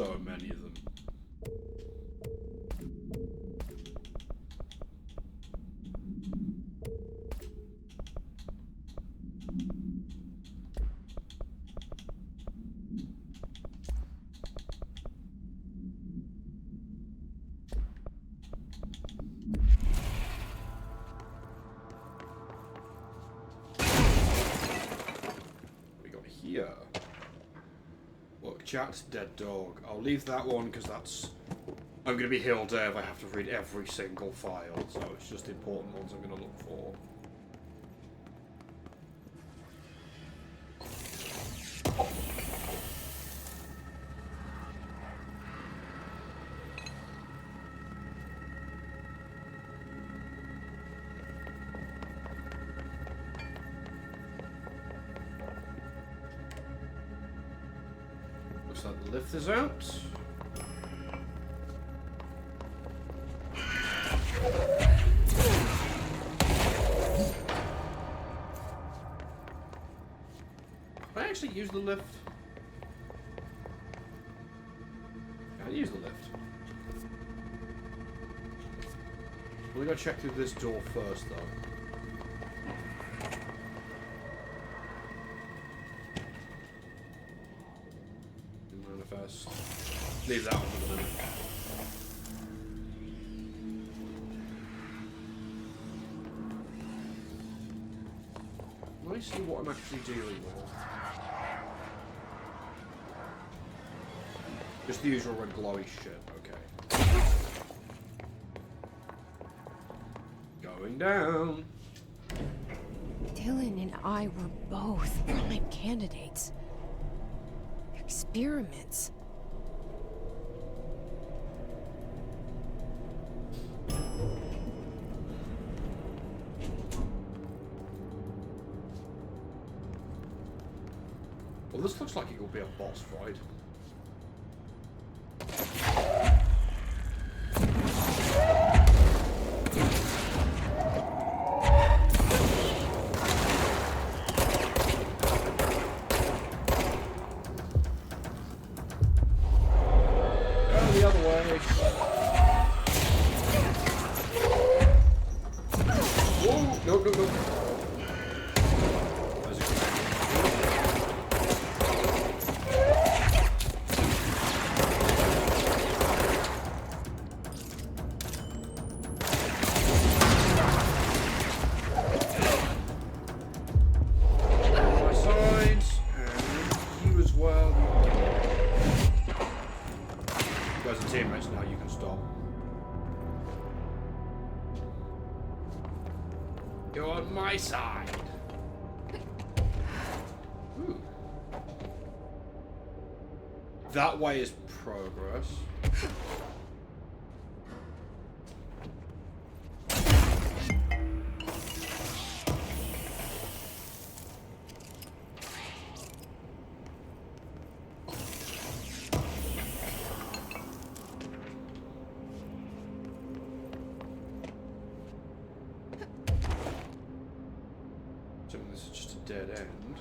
so many of them. Here. Look, Jack's dead dog. I'll leave that one because that's... I'm going to be Hill Dev. I have to read every single file, so it's just the important ones I'm going to look for. Looks like the lift is out. Can I actually use the lift? Can I use the lift? We gotta check through this door first, though. Manifest. Leave that one for the minute. Let me see what I'm actually dealing with. Just the usual red glowy shit, okay. Going down. Dylan and I were both prime candidates. Experiments. Well, this looks like it will be a boss fight. You're on my side. Ooh. That way is progress. This is just a dead end.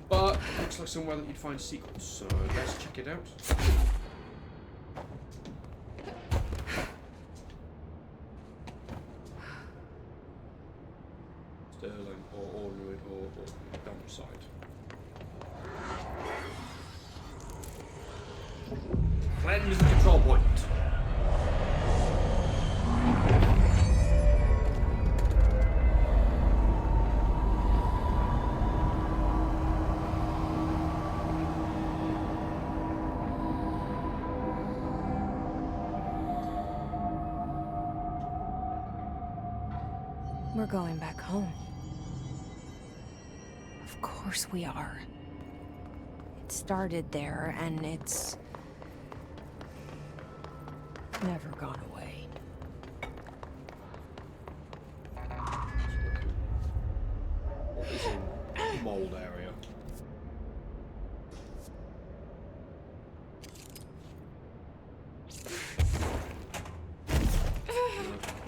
But looks like somewhere that you'd find secrets, so let's check it out. Sterling or ordinary or dump site. Cleanse the control point. We're going back home. Of course we are. It started there, and it's never gone away. What is in mold area?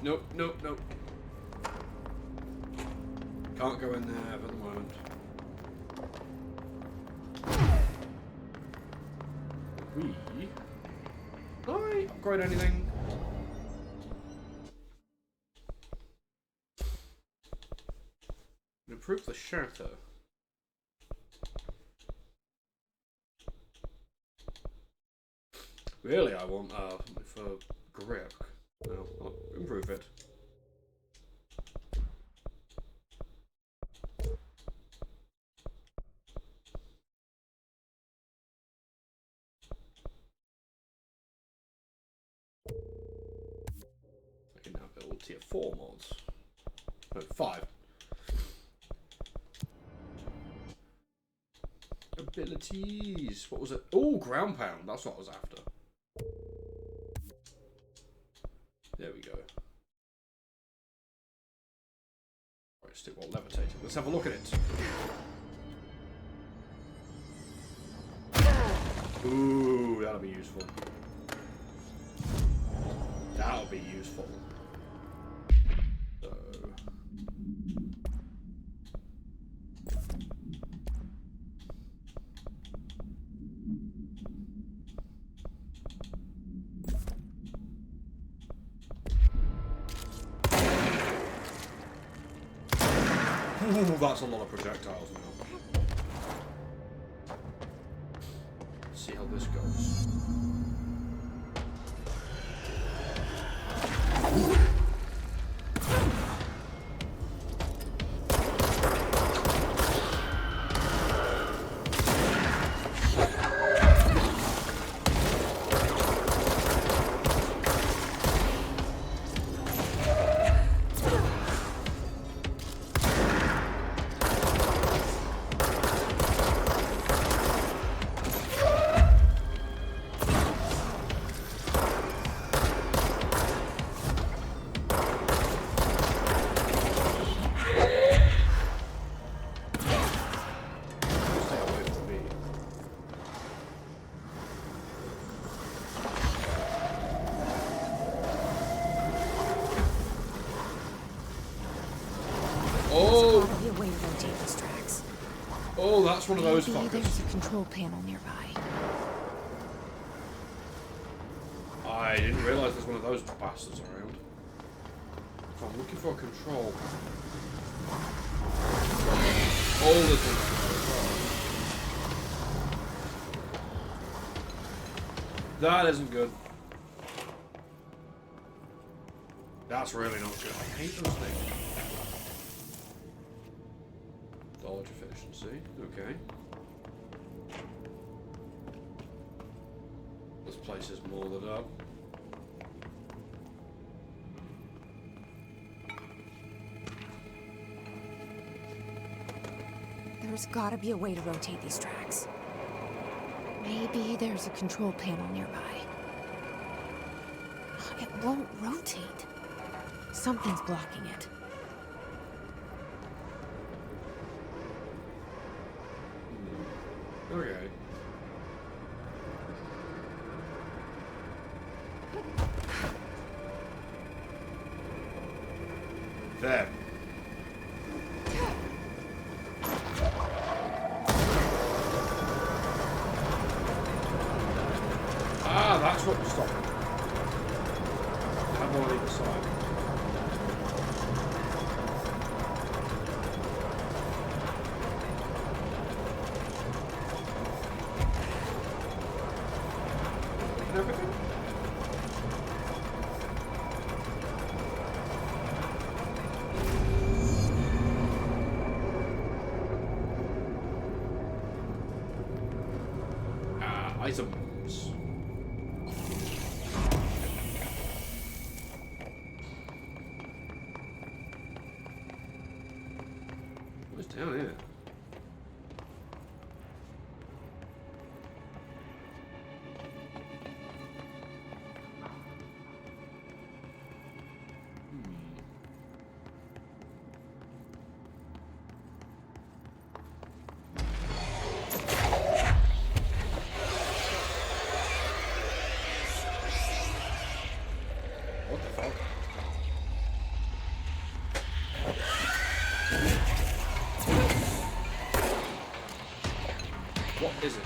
Nope, nope, nope. Can't go in there for the moment. Did I upgrade anything? Improve the shatter. Really, I want for grip. No, I'll improve it. I can now build tier 4 mods. No, 5. Abilities. What was it? Oh, ground pound. That's what I was after. There we go. Right, stick while levitating. Let's have a look at it. Ooh, that'll be useful. That'll be useful. So. Ooh, that's a lot of projectiles now. Let's see how this goes. Oh, that's one of those fuckers. There's a control panel nearby. I didn't realise there's one of those bastards around. So I'm looking for a control. Oh, there's one. That isn't good. That's really not good. I hate those things. Dodge efficiency. Okay. This place is molded up. There's gotta be a way to rotate these tracks. Maybe there's a control panel nearby. It won't rotate. Something's blocking it. Okay. There. Ah, that's what was stopping. Have one on either side. Everything? Items. What's down here? What the fuck? What is it?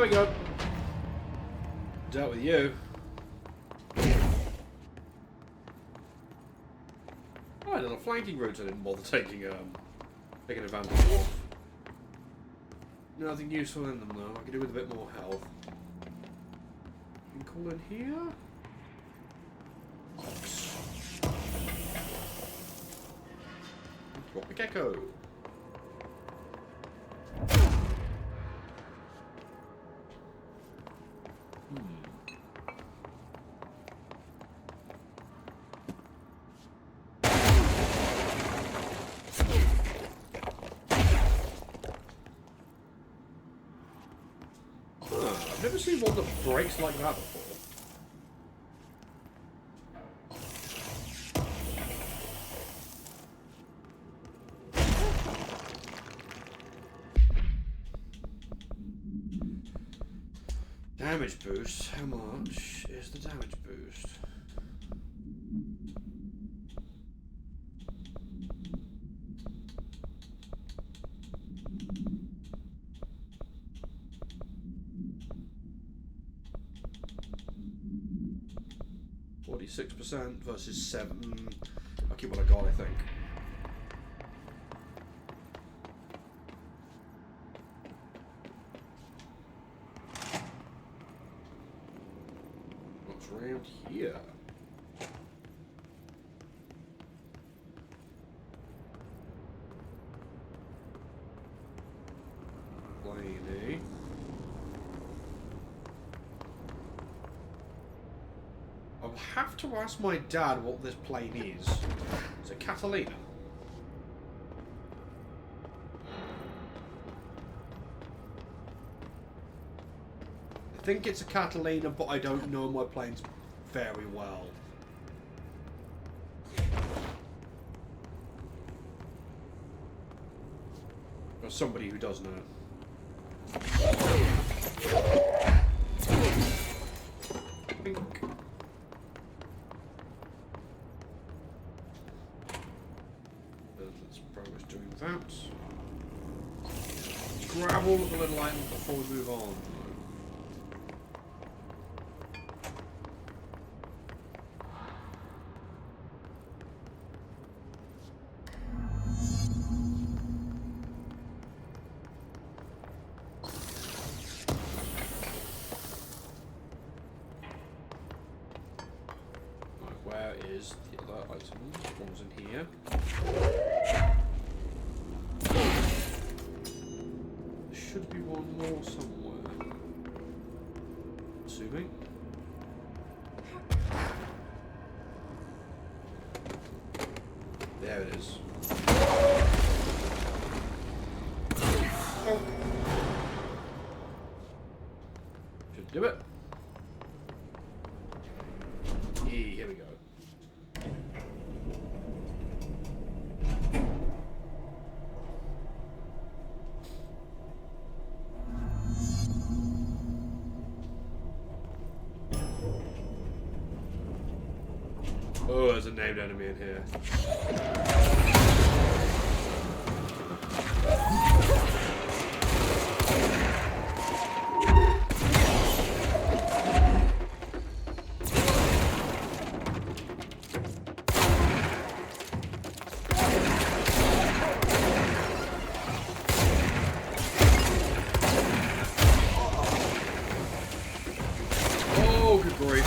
we go. Dealt with you. Oh, little flanking routes I didn't bother taking advantage of. Nothing useful in them though. I could do with a bit more health. You can call in here. Ox. Drop the gecko. I've never seen one that breaks like that before. Damage boost. How much is the damage boost? %, versus 7. I'll keep what I got, I think. What's around here? Blaney. I'll have to ask my dad what this plane is. Is it Catalina? I think it's a Catalina, but I don't know my planes very well. Or somebody who does know. Pink. Let's progress doing that. Let's grab all of the little items before we move on. Where is the other item? One's in here. There should be one more somewhere. Assuming. There it is. Oh. Should do it. Here we go. Oh, there's a named enemy in here. Oh, good grief.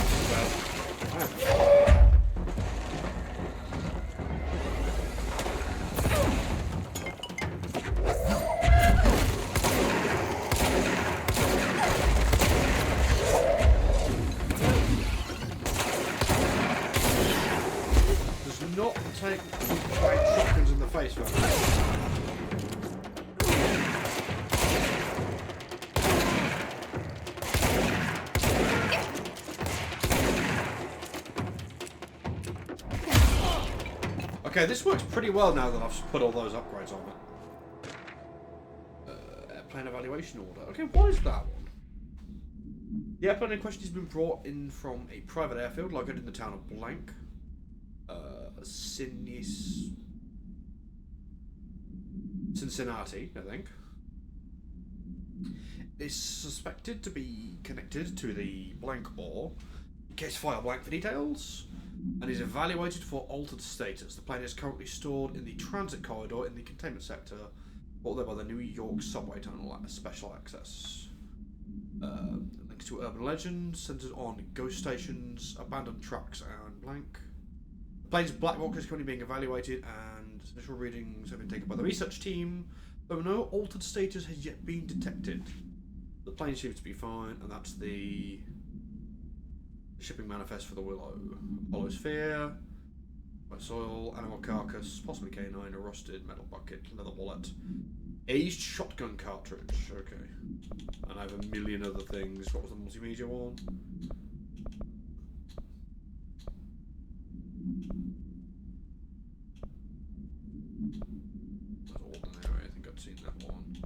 Does not take shotguns in the face very much. Okay, this works pretty well now that I've put all those upgrades on it. Airplane evaluation order. Okay, what is that one? The airplane in question has been brought in from a private airfield located in the town of Blank. Cincinnati, I think. is suspected to be connected to the blank ore. Case file blank for details, and is evaluated for altered status. The plane is currently stored in the transit corridor in the containment sector, brought there by the New York subway tunnel at special access. Links to urban legends centered on ghost stations, abandoned tracks, and blank. The plane's black box is currently being evaluated, and initial readings have been taken by the research team, though no altered status has yet been detected. The plane seems to be fine, and that's the shipping manifest for the Willow. Hollow sphere, wet soil, animal carcass, possibly canine, a rusted metal bucket, leather wallet, aged shotgun cartridge. Okay. And I have a million other things. What was the multimedia one? That's ordinary. I think I've seen that one.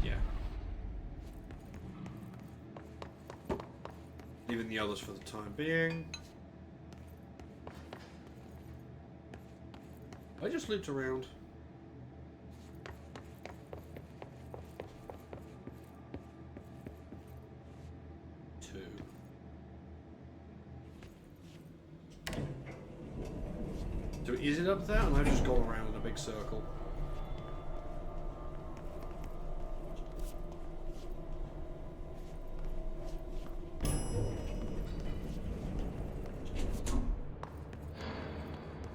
Yeah. Leaving the others for the time being. I just looped around. Two. So is it up there? And I've just gone around in a big circle.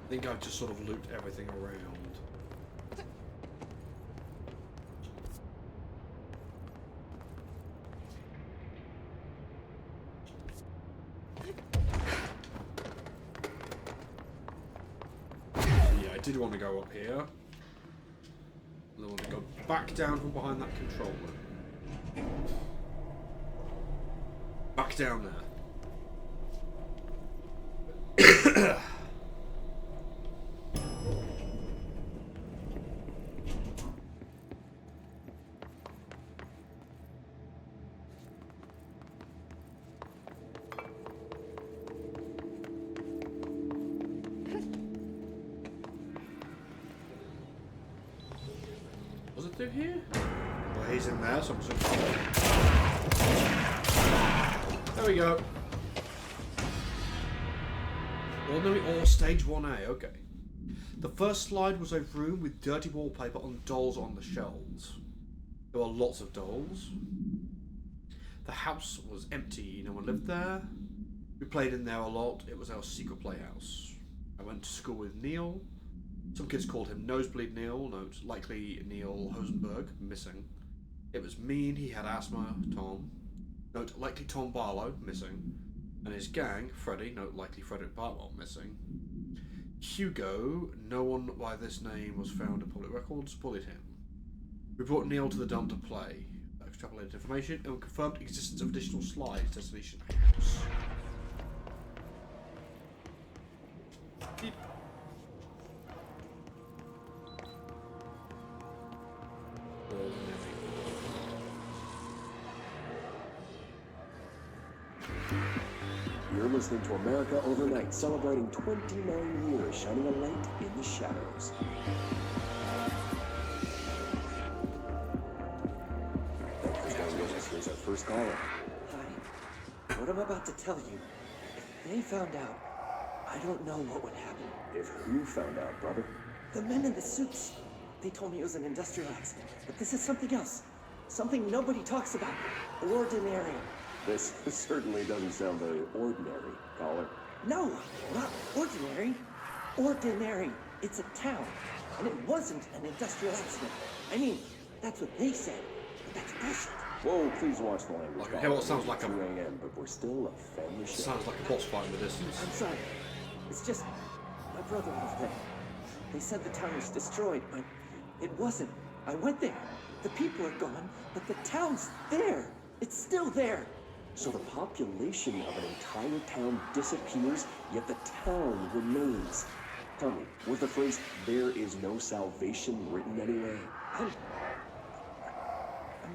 I think I've just sort of looped everything around. Yeah, I did want to go up here. I want to go back down from behind that controller. Back down there. Was it through here? Well, he's in there, so I'm just... There we go. Ordinary ore stage 1A, okay. The first slide was a room with dirty wallpaper and dolls on the shelves. There were lots of dolls. The house was empty, no one lived there. We played in there a lot, it was our secret playhouse. I went to school with Neil. Some kids called him Nosebleed Neil, note likely Neil Hosenberg, missing. It was mean, he had asthma, Tom. Note likely Tom Barlow, missing. And his gang, Freddy, note likely Frederick Bartwell, missing. Hugo, no one by this name was found in public records, bullied him. We brought Neil to the dump to play. Extrapolated information and confirmed existence of additional slides, destination house. You're listening to America Overnight, celebrating 29 years, shining a light in the shadows. Here's our first caller. Hi. What I'm about to tell you, if they found out, I don't know what would happen. If who found out, brother? The men in the suits. They told me it was an industrial accident, but this is something else. Something nobody talks about. Ordinary. This certainly doesn't sound very ordinary, caller. No, not ordinary. Ordinary. It's a town. And it wasn't an industrial accident. I mean, that's what they said. But that's bullshit. Whoa, please watch the language. Okay, well, it sounds like 2 a.m., but we're still a family show. Sounds like a boss fight in the distance. I'm sorry. It's just, my brother lived there. They said the town was destroyed, but it wasn't. I went there. The people are gone, but the town's there. It's still there. So the population of an entire town disappears, yet the town remains. Tell me, was the phrase, "there is no salvation," written anywhere? I'm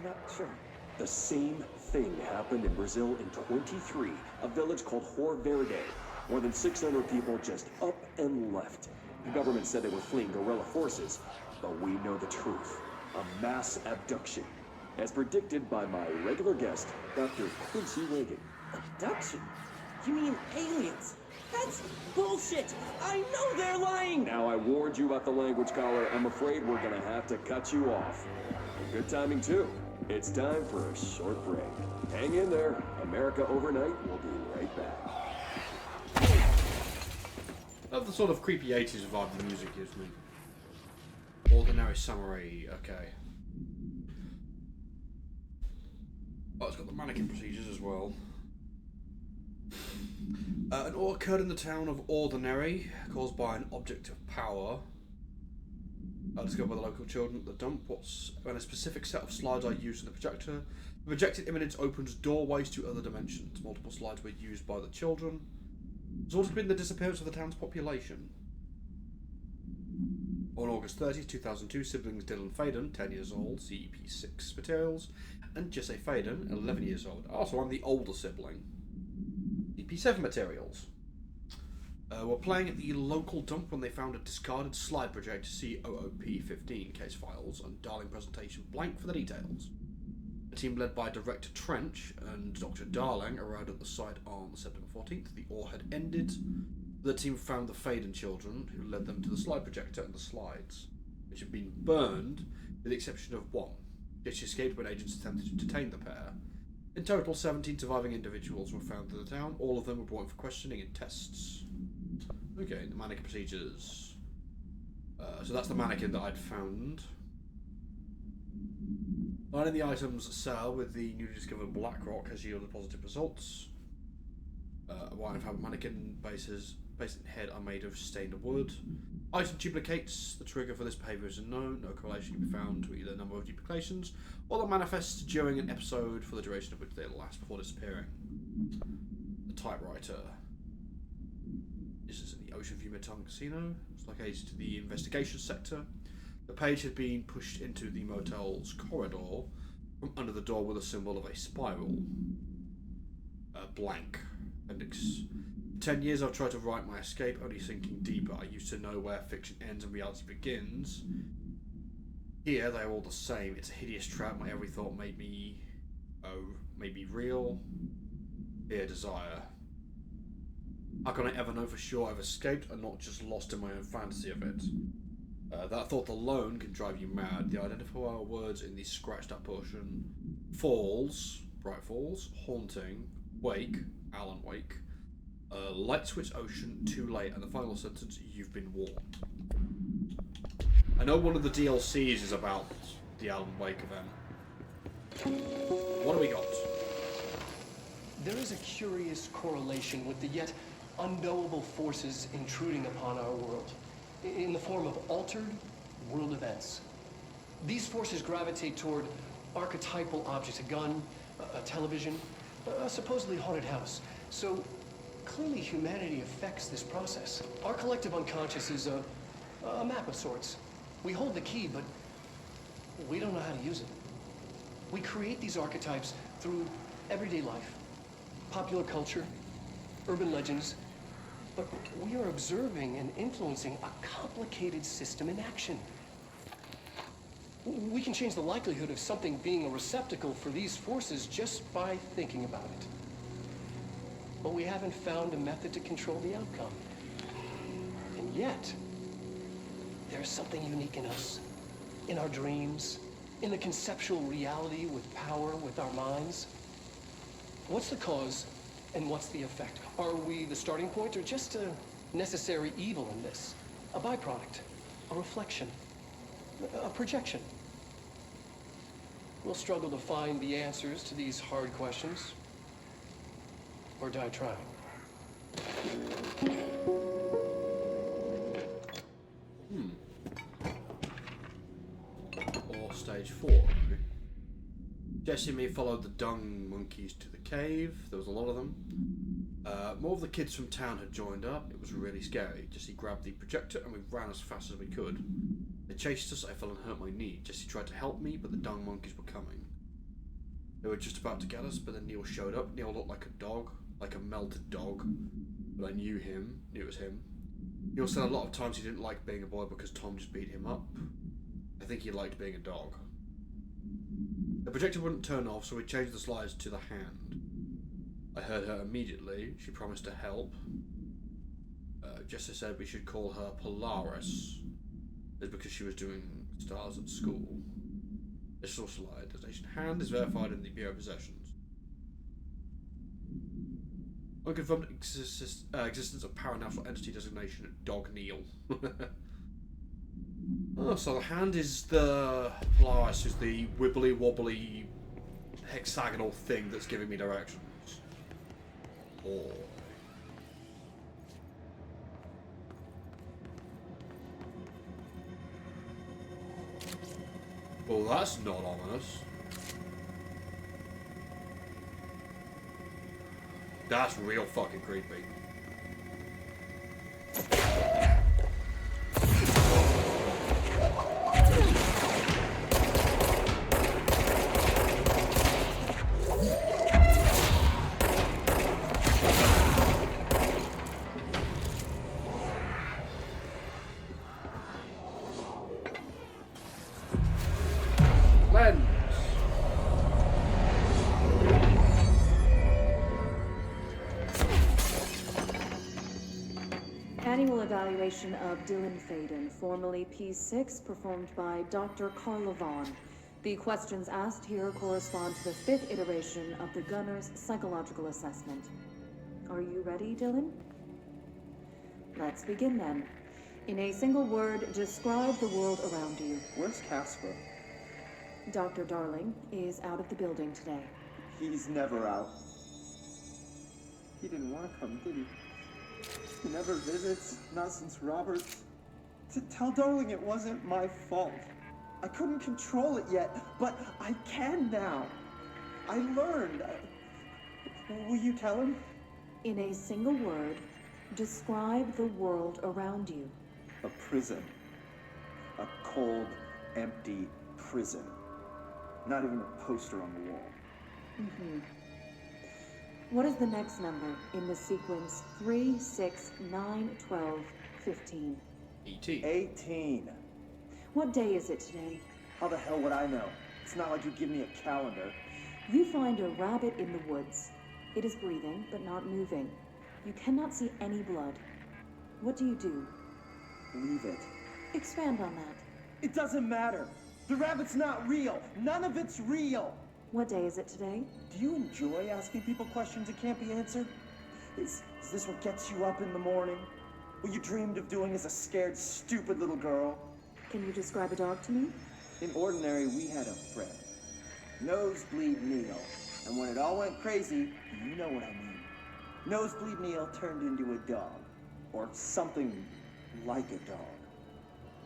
not sure. The same thing happened in Brazil in 23, a village called Hor Verde. More than 600 people just up and left. The government said they were fleeing guerrilla forces, but we know the truth. A mass abduction. as predicted by my regular guest, Dr. Quincy Reagan. Abduction? You mean aliens? That's bullshit! I know they're lying! Now I warned you about the language collar. I'm afraid we're gonna have to cut you off. Good timing too. It's time for a short break. Hang in there. America Overnight will be right back. I love the sort of creepy 80s vibe the music gives me. Ordinary Samurai, okay. Oh, it's got the mannequin procedures as well. An ore occurred in the town of Ordinary, caused by an object of power. Discovered by the local children at the dump. When a specific set of slides are used in the projector, the projected image opens doorways to other dimensions. Multiple slides were used by the children. There's also been the disappearance of the town's population. On August 30th, 2002, siblings Dylan Faden, 10 years old, CEP6 materials, and Jesse Faden, 11 years old. Also, I'm the older sibling. CEP7 materials. Were playing at the local dump when they found a discarded slide projector COOP-15 case files and Darling presentation blank for the details. A team led by Director Trench and Dr. Darling arrived at the site on September 14th. The ore had ended. The team found the Faden children, who led them to the slide projector and the slides, which had been burned with the exception of one. She escaped when agents attempted to detain the pair. In total, 17 surviving individuals were found in the town. All of them were brought in for questioning and tests. Okay, the mannequin procedures. So that's the mannequin that I'd found. Lining the item's cell with the newly discovered black rock has yielded positive results. While I found mannequin bases and head are made of stained wood. Item duplicates. The trigger for this behavior is unknown. No correlation can be found to either number of duplications or that manifests during an episode for the duration of which they last before disappearing. The typewriter. This is in the Ocean View Midtown Casino. It's located to the investigation sector. The page had been pushed into the motel's corridor from under the door with a symbol of a spiral. Blank. Appendix. 10 years I've tried to write my escape, only sinking deeper. I used to know where fiction ends and reality begins. Here they are all the same. It's a hideous trap. My every thought made me real. Fear, desire. How can I ever know for sure I've escaped and not just lost in my own fantasy of it? That thought alone can drive you mad. The identifier words in the scratched up portion: falls, bright falls, haunting, wake, Alan Wake, light switch ocean, too late, and the final sentence: you've been warned. I know one of the DLCs is about the Alan Wake event. What do we got? There is a curious correlation with the yet unknowable forces intruding upon our world, in the form of altered world events. These forces gravitate toward archetypal objects: a gun, a television, a supposedly haunted house. So clearly humanity affects this process. Our collective unconscious is a map of sorts. We hold the key, but we don't know how to use it. We create these archetypes through everyday life, popular culture, urban legends, but we are observing and influencing a complicated system in action. We can change the likelihood of something being a receptacle for these forces just by thinking about it. But we haven't found a method to control the outcome. And yet, there's something unique in us, in our dreams, in the conceptual reality with power with our minds. What's the cause and what's the effect? Are we the starting point or just a necessary evil in this? A byproduct, a reflection, a projection? We'll struggle to find the answers to these hard questions, or die trying. Or stage 4. Jesse and me followed the dung monkeys to the cave. There was a lot of them. More of the kids from town had joined up. It was really scary. Jesse grabbed the projector and we ran as fast as we could. They chased us. I fell and hurt my knee. Jesse tried to help me, but the dung monkeys were coming. They were just about to get us, but then Neil showed up. Neil looked like a dog, like a melted dog. But I knew it was him. Neil said a lot of times he didn't like being a boy because Tom just beat him up. I think he liked being a dog. The projector wouldn't turn off, so we changed the slides to the hand. I heard her immediately. She promised to help. Jessica said we should call her Polaris. It's because she was doing stars at school. Digital slide. Destination hand is verified in the Bureau of Possessions. Unconfirmed existence of paranatural entity designation Dog Neil. Oh, so the hand is the Polaris, is the wibbly wobbly hexagonal thing that's giving me directions. Oh. Well, that's not ominous. That's real fucking creepy. Annual evaluation of Dylan Faden, formerly P6, performed by Dr. Carla Vaughn. The questions asked here correspond to the 5th iteration of the Gunner's psychological assessment. Are you ready, Dylan? Let's begin then. In a single word, describe the world around you. Where's Casper? Dr. Darling is out of the building today. He's never out. He didn't want to come, did he? He never visits, not since Roberts. Tell Darling it wasn't my fault. I couldn't control it yet, but I can now. I learned. Will you tell him? In a single word, describe the world around you. A prison. A cold, empty prison. Not even a poster on the wall. Mm-hmm. What is the next number in the sequence 3, 6, 9, 12, 15? 18. 18. What day is it today? How the hell would I know? It's not like you give me a calendar. You find a rabbit in the woods. It is breathing, but not moving. You cannot see any blood. What do you do? Leave it. Expand on that. It doesn't matter. The rabbit's not real. None of it's real. What day is it today? Do you enjoy asking people questions that can't be answered? Is this what gets you up in the morning? What you dreamed of doing as a scared, stupid little girl? Can you describe a dog to me? In Ordinary, we had a friend. Nosebleed Neil. And when it all went crazy, you know what I mean. Nosebleed Neil turned into a dog. Or something like a dog.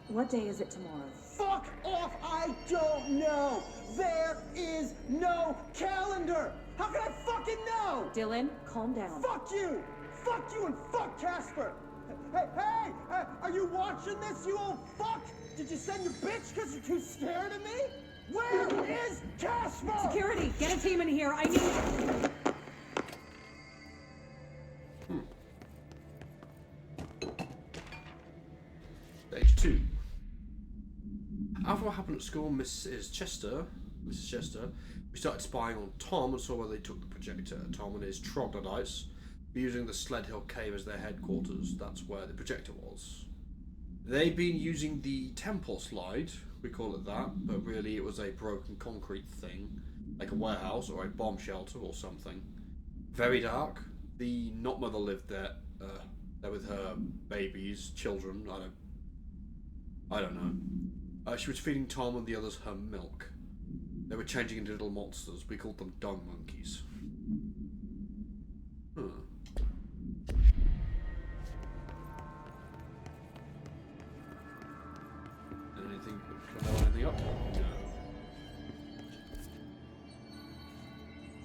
What day is it tomorrow? Fuck off! I don't know! There is no calendar! How can I fucking know? Dylan, calm down. Fuck you! Fuck you and fuck Casper! Hey! Are you watching this, you old fuck? Did you send your bitch because you're too scared of me? Where is Casper? Security, get a team in here. I need... Stage 2. After what happened at school, Mrs. Chester, we started spying on Tom and saw where they took the projector. Tom and his troglodytes were using the Sled Hill Cave as their headquarters. That's where the projector was. They'd been using the temple slide, we call it that, but really it was a broken concrete thing, like a warehouse or a bomb shelter or something. Very dark. The not mother lived there with her babies, children, I don't know. She was feeding Tom and the others her milk. They were changing into little monsters. We called them dung monkeys. Huh. Anything? Can I know anything up? No.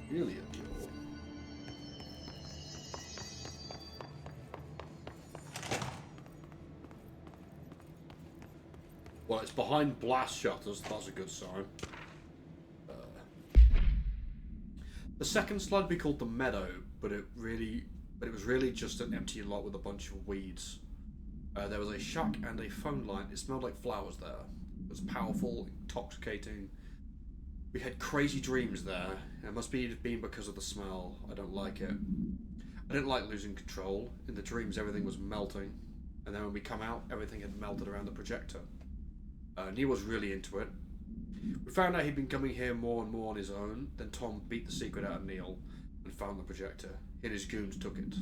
Really a deal. Well, it's behind blast shutters. That's a good sign. The second slide would be called the meadow, but it was really just an empty lot with a bunch of weeds. There was a shack and a phone line. It smelled like flowers there. It was powerful, intoxicating. We had crazy dreams there. It must be been because of the smell. I don't like it. I didn't like losing control. In the dreams, everything was melting. And then when we come out, everything had melted around the projector. Neil was really into it. We found out he'd been coming here more and more on his own. Then Tom beat the secret out of Neil and found the projector. He and his goons took it.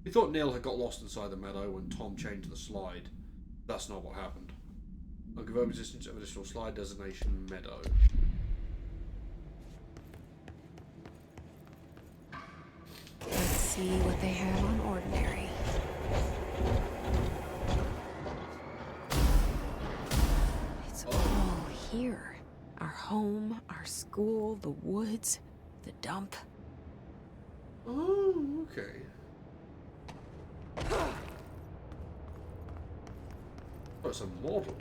We thought Neil had got lost inside the meadow when Tom changed the slide. That's not what happened. Unconfirmed existence of additional slide designation meadow. Let's see what they have on ordinary. It's all here. Our home, our school, the woods, the dump. Oh, okay. Oh, it's a model.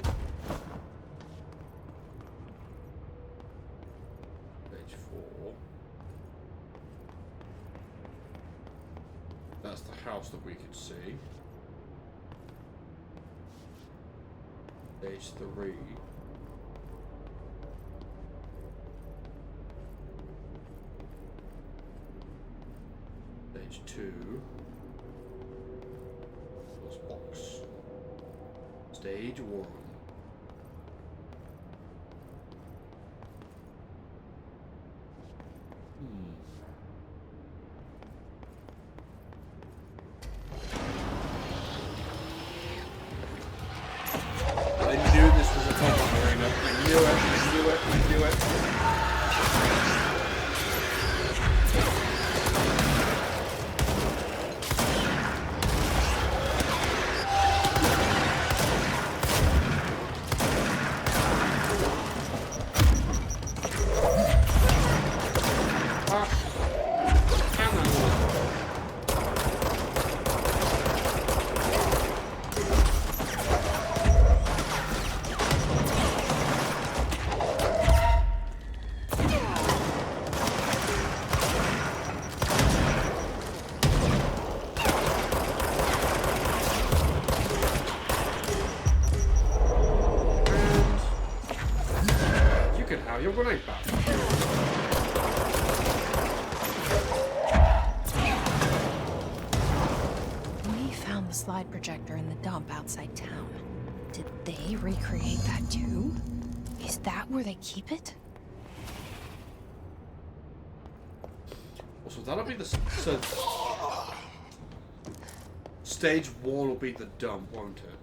Page 4. That's the house that we could see. Page 3. Page 2. Plus box. Stage 1. I knew this was a puzzle arena. I knew it, I knew it, I knew it. Your grenade back. We found the slide projector in the dump outside town. Did they recreate that too? Is that where they keep it? So that'll be the so stage 1 will be the dump, won't it?